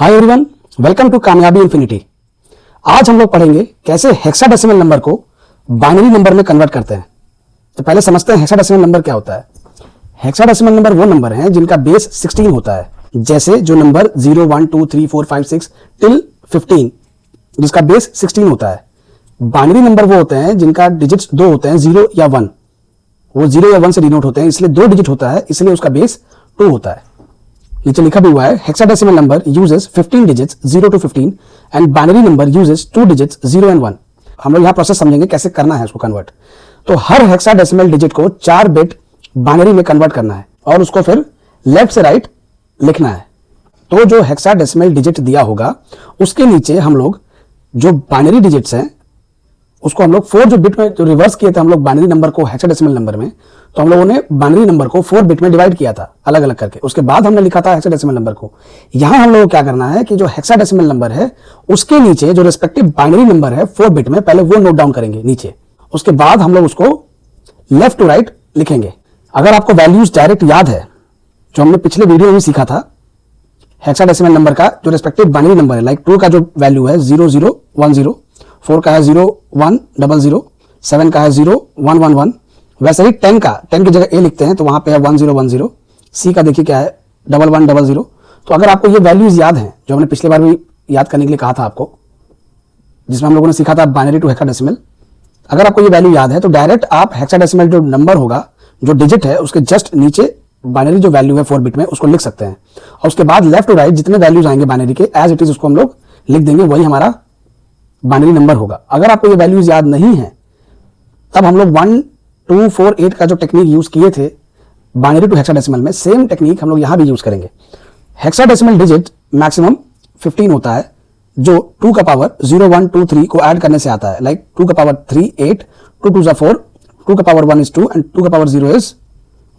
Hi everyone, welcome to कामयाबी infinity. आज हम लोग पढ़ेंगे कैसे हेक्साडेसिमल नंबर को बाइनरी नंबर में कन्वर्ट करते हैं। तो पहले समझते हैं हेक्साडेसिमल नंबर क्या होता है। हेक्साडेसिमल नंबर वो नंबर हैं जिनका बेस 16 होता है, जैसे जो नंबर 0 1 2 3 4 5 6 टिल 15 जिसका बेस 16 होता है। बाइनरी नंबर वो होते हैं जिनका डिजिट्स 2 होते हैं, 0 या 1। वो 0 या 1 से डिनोट होते हैं, इसलिए 2 डिजिट होता है, इसलिए उसका बेस 2 होता है। नीचे लिखा भी हुआ है, hexadecimal number uses 15 digits 0 to 15 and binary number uses 2 digits 0 and 1। हम लोग यहाँ प्रोसेस समझेंगे कैसे करना है उसको कन्वर्ट। तो हर हेक्साडेसिमल डिजिट को 4 बिट बाइनरी में कन्वर्ट करना है और उसको फिर लेफ्ट से राइट लिखना है। तो जो हेक्साडेसिमल डिजिट दिया होगा उसके नीचे हम लोग जो बाइनरी डिजिट्स हैं उसको हम लोग 4 जो बिट में जो रिवर्स किए थे हम लोग बाइनरी नंबर को हेक्साडेसिमल नंबर में, तो हम लोगों ने बाइनरी नंबर को 4 बिट में डिवाइड किया था अलग अलग करके। उसके बाद हमने लिखा था हेक्साडेसिमल नंबर को। यहां हम लोगों को क्या करना है कि जो हेक्साडेसिमल नंबर है उसके नीचे जो रिस्पेक्टिव बाइनरी नंबर है 4 बिट में, पहले वो नोट डाउन करेंगे नीचे। उसके बाद हम लोग उसको लेफ्ट टू राइट लिखेंगे। अगर आपको वैल्यूज डायरेक्ट याद है जो हमने पिछले वीडियो में सीखा था, हेक्साडेसिमल नंबर का जो रिस्पेक्टिव बाइनरी नंबर है, लाइक 2 का जो वैल्यू है 0010, 4 का है 0100, 7 का है 0111, वैसे ही 10 की जगह ए लिखते हैं तो वहां पे है 1010, सी का देखिए क्या है 1100। तो अगर आपको ये वैल्यूज याद हैं जो हमने पिछले बार भी याद करने के लिए कहा था आपको, जिसमें हम लोगों ने सीखा था बाइनरी टू हेक्साडेसिमल, अगर आपको ये वैल्यू याद है तो डायरेक्ट आप हेक्साडेसिमल जो नंबर होगा, जो डिजिट है, उसके जस्ट नीचे बाइनरी जो वैल्यू है 4 बिट में उसको लिख सकते हैं और उसके बाद लेफ्ट टू राइट जितने वैल्यूज आएंगे बाइनरी के एज इट इज उसको हम लोग लिख देंगे, वही हमारा बाइनरी नंबर होगा। अगर आपको ये वैल्यूज याद नहीं है तब हम लोग 1 2 4 8 का जो टेक्निक यूज किए थे बाइनरी टू हेक्साडेसिमल में, सेम टेक्निक हम लोग यहां भी यूज करेंगे। हेक्साडेसिमल डिजिट मैक्सिमम 15 होता है, जो 2 का पावर 0 1 2 3 को ऐड करने से आता है। लाइक 2 का पावर 3 8, 2 2 is 4, 2 का पावर 1 is 2 एंड 2 का पावर 0 is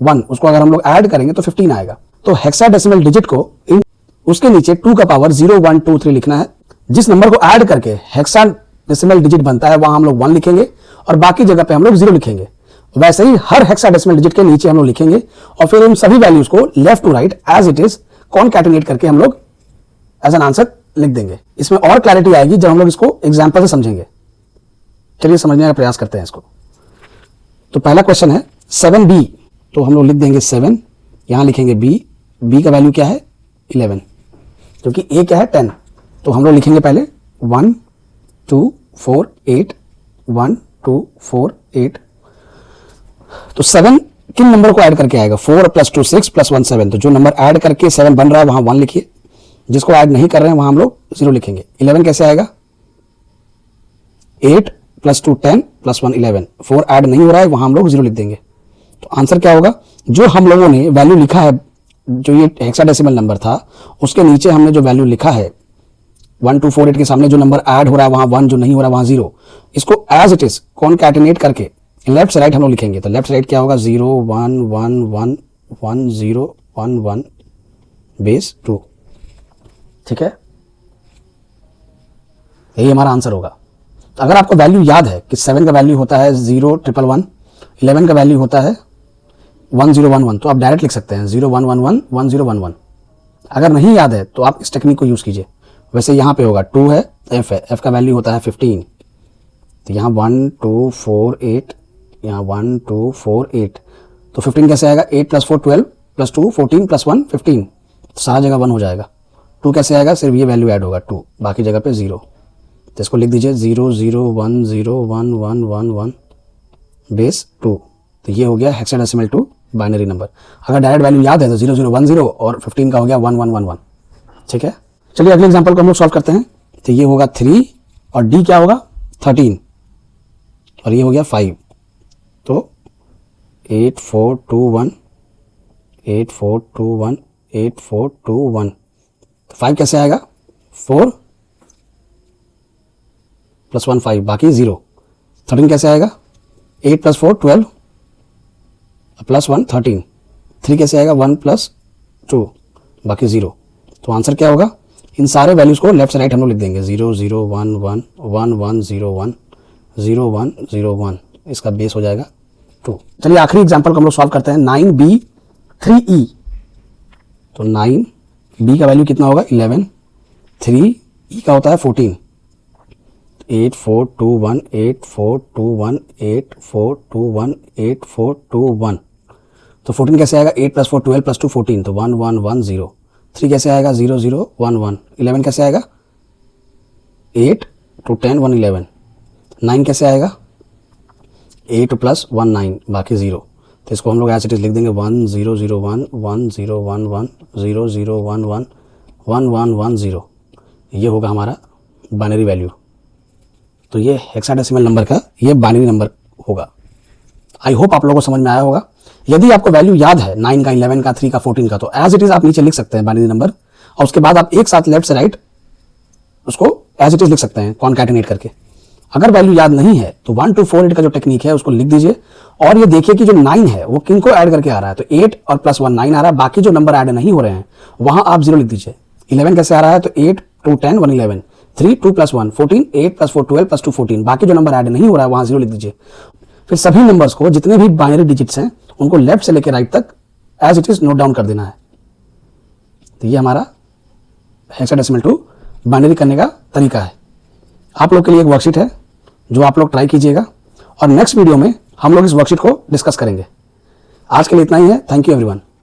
1। उसको अगर हम लोग ऐड करेंगे तो 15 आएगा। तो हेक्साडेसिमल डिजिट को उसके नीचे 2 का पावर 0 1 2 3 लिखना है। जिस नंबर को ऐड करके हेक्साडेसिमल डिजिट बनता है वहां हम लोग 1 लिखेंगे और बाकी जगह पे हम लोग 0 लिखेंगे। वैसे ही हर हेक्साडेसिमल डिजिट के नीचे हम लोग लिखेंगे और फिर उन सभी वैल्यूज को left to right as it is concatenate करके हम लोग एज एन आंसर लिख देंगे। इसमें और क्लैरिटी आएगी जब हम लोग इसको एग्जांपल से समझेंगे। चलिए समझने का प्रयास करते हैं इसको। तो पहला क्वेश्चन है 7b, तो हम लोग लिख देंगे 7, यहां लिखेंगे b का वैल्यू क्या है 11, क्योंकि a क्या है 10। तो हम लोग लिखेंगे पहले 1 2 4 8, 1 2 4 8। तो 7 किन नंबर को ऐड करके आएगा, 4 + 2 6 + 1 7। तो जो नंबर ऐड करके 7 बन रहा है वहां 1 लिखिए, जिसको ऐड नहीं कर रहे हैं वहां हम लोग 0 लिखेंगे। 11 कैसे आएगा, 8 + 2 10 + 1 11। 4 ऐड नहीं हो रहा है वहां हम लोग 0 लिख देंगे। तो आंसर क्या होगा, जो हम लोगों ने वैल्यू लिखा है, जो ये हेक्साडेसिमल नंबर था उसके नीचे हमने जो वैल्यू लिखा है 1 2 4 8 के सामने जो नंबर ऐड हो रहा है वहां 1, जो नहीं हो रहा है वहां 0, इसको एज इट इज कॉन्कैटिनेट करके लेफ्ट से राइट हम लोग लिखेंगे। तो लेफ्ट से राइट क्या होगा, 0 1 1 1 1 0 1 1 बेस 2। ठीक है, यही हमारा आंसर होगा। तो अगर आपको वैल्यू याद है कि 7 का वैल्यू होता है 0 1 1 1, 11 का वैल्यू होता है 1 0 1 1, तो आप डायरेक्ट लिख सकते हैं 0 1 1 1 1 0 1 1। अगर नहीं याद है तो आप इस टेक्निक को यूज कीजिए। वैसे यहाँ पे होगा 2 है, f है, f का वैल्यू होता है 15, तो यहाँ 1 2 4 8, यहाँ 1 2 4 8। तो 15 कैसे आएगा, 8 + 4 12 + 2 14 + 1 15। तो सारा जगह 1 हो जाएगा। 2 कैसे आएगा, सिर्फ ये वैल्यू ऐड होगा 2, बाकी जगह पे 0। तो इसको लिख दीजिए 0 0 1 0 1 1 1 1 बेस 2। तो ये हो गया हेक्साडेसिमल टू बाइनरी नंबर। अगर डायरेक्ट वैल्यू याद है तो 0 0 1 0 और 15 का हो गया 1 1 1 1। ठीक है, चलिए अगले एग्जांपल को हम लोग सॉल्व करते हैं। तो ये होगा 3 और d क्या होगा 13 और ये हो गया 5। तो 8 4 2 1 8 4 2 1 8 4 2 1। तो 5 कैसे आएगा, 4 + 1 5, बाकी 0। 13 कैसे आएगा, 8 + 4 12 + 1 13। 3 कैसे आएगा, 1 + 2 बाकी 0। तो आंसर क्या होगा, इन सारे वैल्यूज को लेफ्ट से राइट हम लोग लिख देंगे 0 0 1 1 1 1 0 1 0 1 0 1। इसका बेस हो जाएगा 2। चलिए आखिरी एग्जांपल को हम लोग सॉल्व करते हैं। 9b 3e, तो 9b का वैल्यू कितना होगा 11, 3 ई का होता है 14, 8421 8421 8421 8421। तो 14 कैसे आएगा, 8 + 4 12 + 2 14, तो 1110। 3 कैसे आएगा, 0011। 11 कैसे आएगा, 8 to 10 111। 9 कैसे आएगा, 8 + 1 9, बाकी 0। तो इसको हम लोग ऐसे लिख देंगे 1001 1011 0011 1110। ये होगा हमारा बाइनरी वैल्यू। तो ये हेक्साडेसिमल नंबर का ये बाइनरी नंबर होगा। आई होप आप लोगों को समझ में आया होगा। यदि आपको वैल्यू याद है 9 का, 11 का, 3 का, 14 का, तो एज इट इज आप नीचे लिख सकते हैं बाइनरी नंबर, और उसके बाद आप एक साथ लेफ्ट से राइट उसको एज इट इज लिख सकते हैं कॉन्कैटिनेट करके। अगर वैल्यू याद नहीं है तो 1 to 4 8 का जो टेक्निक है उसको लिख दीजिए, और ये देखिए कि जो 9 है वो किनको ऐड करके आ रहा है। तो 8 और +1 9 आ रहा है, बाकी जो नंबर ऐड नहीं हो रहे हैं वहां आप 0 लिख दीजिए। 11 कैसे आ रहा है, तो 8 to 10 111। 3 2 + 1 14, 8 + 4 12 + 2 14, बाकी जो नंबर ऐड नहीं हो रहा है वहां 0 लिख दीजिए। फिर सभी नंबर्स को, जितने भी बाइनरी डिजिट्स हैं, उनको लेफ्ट से लेकर राइट तक as it is note down कर देना है। तो ये हमारा हेक्साडेसिमल टू बाइनरी करने का तरीका है। आप लोग के लिए एक वर्कशीट है जो आप लोग ट्राई कीजिएगा, और नेक्स्ट वीडियो में हम लोग इस वर्कशीट को डिस्कस करेंगे। आज के लिए इतना ही है। Thank you everyone.